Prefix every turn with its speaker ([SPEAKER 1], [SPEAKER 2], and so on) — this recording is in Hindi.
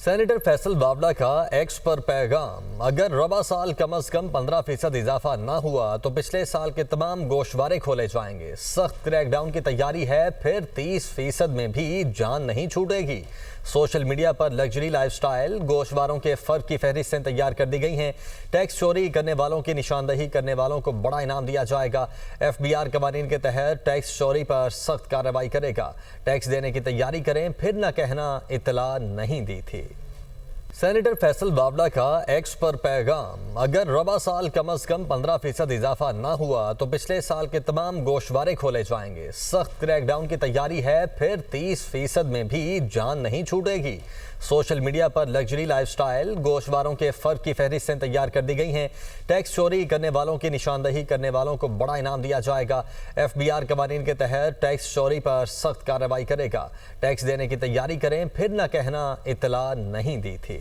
[SPEAKER 1] सेनेटर फैसल बावला का एक्स पर पैगाम, अगर रबा साल कम अज कम 15% इजाफा ना हुआ तो पिछले साल के तमाम गोशवारे खोले जाएंगे। सख्त क्रैकडाउन की तैयारी है, फिर 30% में भी जान नहीं छूटेगी। सोशल मीडिया पर लग्जरी लाइफस्टाइल गोशवारों के फर्क की फहरिस्तें तैयार कर दी गई हैं। टैक्स चोरी करने वालों की निशानदही करने वालों को बड़ा इनाम दिया जाएगा। FBR कवानीन के तहत टैक्स चोरी पर सख्त कार्रवाई करेगा। टैक्स देने की तैयारी करें, फिर न कहना इत्तला नहीं दी थी। सेनेटर फैसल बावला का एक्स पर पैगाम, अगर रबा साल कम अज कम 15% इजाफा ना हुआ तो पिछले साल के तमाम गोशवारे खोले जाएंगे। सख्त क्रैकडाउन की तैयारी है, फिर 30% में भी जान नहीं छूटेगी। सोशल मीडिया पर लग्जरी लाइफस्टाइल गोशवारों के फर्क की फहरिस्तें तैयार कर दी गई हैं। टैक्स चोरी करने वालों की निशानदही करने वालों को बड़ा इनाम दिया जाएगा। FBR कवानीन के तहत टैक्स चोरी पर सख्त कार्रवाई करेगा। टैक्स देने की तैयारी करें, फिर न कहना इत्तला नहीं दी थी।